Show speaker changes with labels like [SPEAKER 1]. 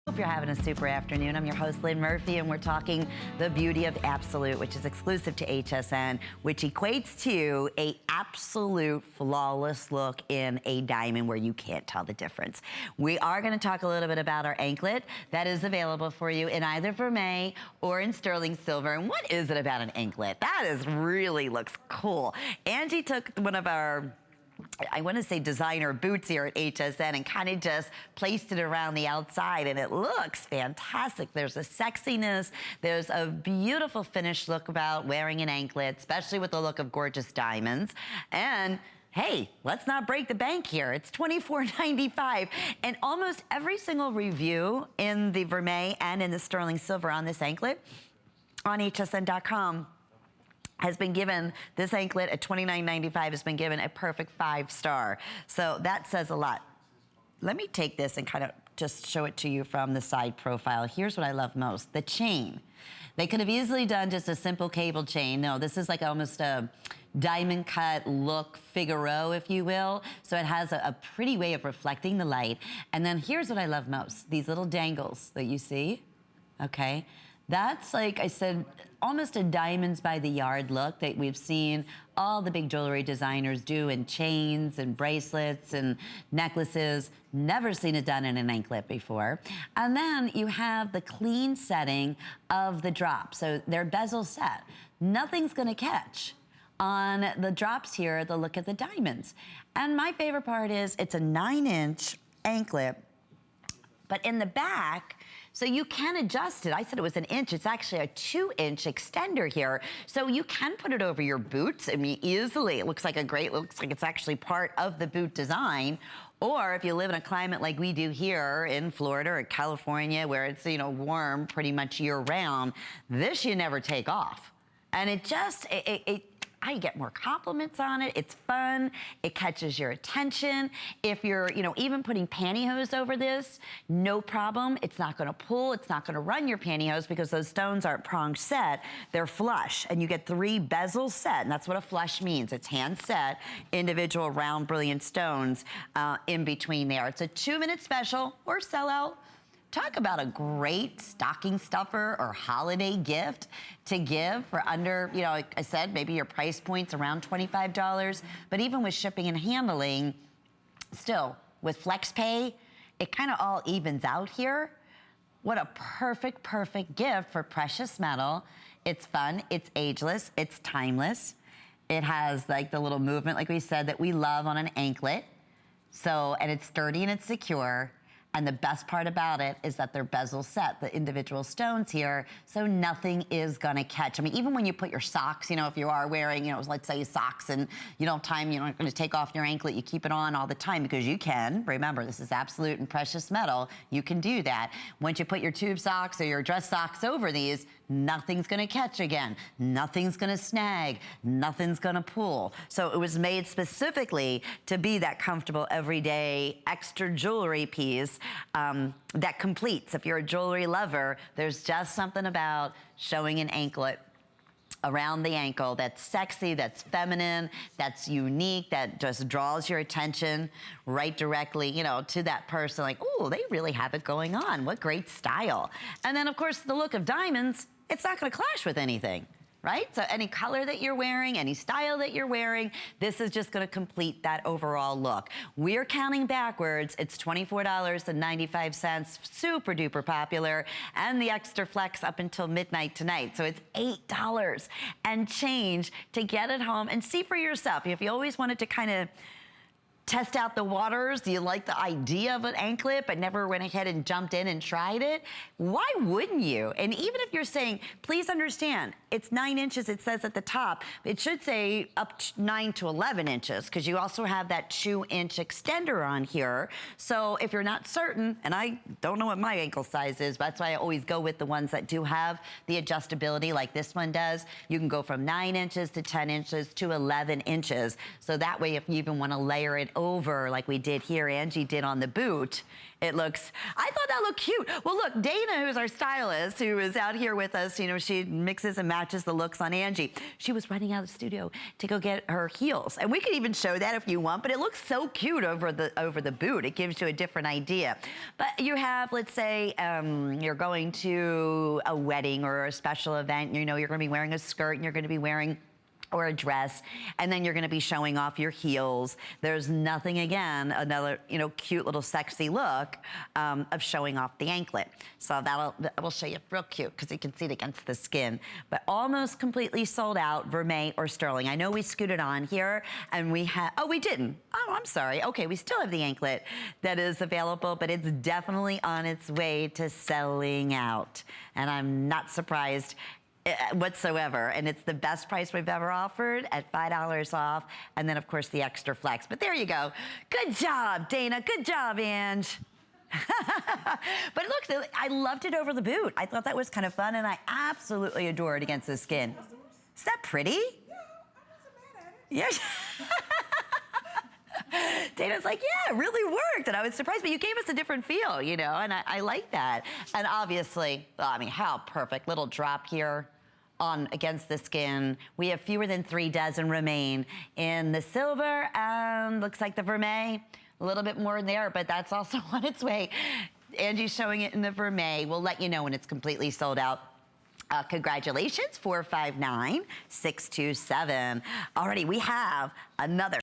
[SPEAKER 1] Hope you're having a super afternoon. I'm your host, Lynn Murphy, and we're talking the beauty of absolute, which is exclusive to HSN, which equates to a absolute flawless look in a diamond where you can't tell the difference. We are going to talk a little bit about our anklet that is available for you in either vermeil or in sterling silver. And what is it about an anklet? That is really looks cool. Angie took one of our, I want to say, designer boots here at HSN and kind of just placed it around the outside, and it looks fantastic. There's a sexiness, there's a beautiful finish look about wearing an anklet, especially with the look of gorgeous diamonds. And hey, let's not break the bank here. It's $24.95, and almost every single review in the vermeil and in the sterling silver on this anklet on hsn.com has been given, this anklet at $29.95 has been given a perfect 5-star. So that says a lot. Let me take this and kind of just show it to you from the side profile. Here's what I love most, the chain. They could have easily done just a simple cable chain. No, this is like almost a diamond cut look, Figaro, if you will. So it has a pretty way of reflecting the light. And then here's what I love most, these little dangles that you see, okay? That's, like I said, almost a diamonds by the yard look that we've seen all the big jewelry designers do in chains and bracelets and necklaces. Never seen it done in an anklet before. And then you have the clean setting of the drop. So they're bezel set. Nothing's gonna catch on the drops here, the look at the diamonds. And my favorite part is it's a 9-inch anklet, but in the back, so you can adjust it. I said it was an inch. It's actually a 2-inch extender here. So you can put it over your boots. I mean, easily. It looks like looks like it's actually part of the boot design. Or if you live in a climate like we do here in Florida or California, where it's, you know, warm pretty much year round, this you never take off. And it just, I get more compliments on it. It's fun. It catches your attention. If you're, you know, even putting pantyhose over this, no problem. It's not gonna pull. It's not gonna run your pantyhose because those stones aren't prong set. They're flush, and you get 3 bezels set, and that's what a flush means. It's hand set, individual round brilliant stones in between there. It's a 2-minute special or sellout. Talk about a great stocking stuffer or holiday gift to give for under, you know, like I said, maybe your price point's around $25, but even with shipping and handling, still, with FlexPay, it kind of all evens out here. What a perfect, perfect gift for precious metal. It's fun, it's ageless, it's timeless. It has like the little movement, like we said, that we love on an anklet. So, and it's sturdy and it's secure. And the best part about it is that they're bezel set, the individual stones here, so nothing is gonna catch. I mean, even when you put your socks, you know, if you are wearing, you know, let's say socks and you don't have time, you're not gonna take off your anklet, you keep it on all the time because you can. Remember, this is absolute and precious metal. You can do that. Once you put your tube socks or your dress socks over these, nothing's gonna catch again. Nothing's gonna snag. Nothing's gonna pull. So it was made specifically to be that comfortable everyday extra jewelry piece that completes. If you're a jewelry lover, there's just something about showing an anklet around the ankle that's sexy, that's feminine, that's unique, that just draws your attention right directly, you know, to that person. Like, oh, they really have it going on. What great style. And then, of course, the look of diamonds, it's not gonna clash with anything, right? So any color that you're wearing, any style that you're wearing, this is just gonna complete that overall look. We're counting backwards. It's $24.95, super duper popular, and the extra flex up until midnight tonight. So it's $8 and change to get it home and see for yourself. If you always wanted to kind of test out the waters, do you like the idea of an anklet but never went ahead and jumped in and tried it? Why wouldn't you? And even if you're saying, please understand, it's 9 inches, it says at the top, it should say up to 9 to 11 inches because you also have that 2-inch extender on here. So if you're not certain, and I don't know what my ankle size is, but that's why I always go with the ones that do have the adjustability like this one does. You can go from 9 inches to 10 inches to 11 inches. So that way if you even want to layer it over like we did here, Angie did on the boot, it looks, I thought that looked cute. Well, look, Dana, who's our stylist, who is out here with us, you know, she mixes and matches the looks on Angie. She was running out of the studio to go get her heels. And we could even show that if you want, but it looks so cute over the boot. It gives you a different idea. But you have, let's say, you're going to a wedding or a special event, you know, you're gonna be wearing a skirt and you're gonna be wearing or a dress, and then you're gonna be showing off your heels. There's nothing, again, another, you know, cute little sexy look of showing off the anklet. So that will show you real cute because you can see it against the skin. But almost completely sold out, vermeil or sterling. I know we scooted on here and we had, oh, we didn't. Oh, I'm sorry. Okay, we still have the anklet that is available, but it's definitely on its way to selling out. And I'm not surprised whatsoever, and it's the best price we've ever offered at $5 off, and then of course the extra flex. But there you go. Good job, Dana. Good job, Ange. But look, I loved it over the boot. I thought that was kind of fun, and I absolutely adore it against the skin. Is that pretty? Yeah, I wasn't mad at it. Dana's like, yeah, it really worked, and I was surprised, but you gave us a different feel, you know, and I like that. And obviously, well, I mean, how perfect. Little drop here on against the skin. We have fewer than 3 dozen remain in the silver, and looks like the vermeil, a little bit more in there, but that's also on its way. Angie's showing it in the vermeil. We'll let you know when it's completely sold out. Congratulations, 459-627. Already, we have another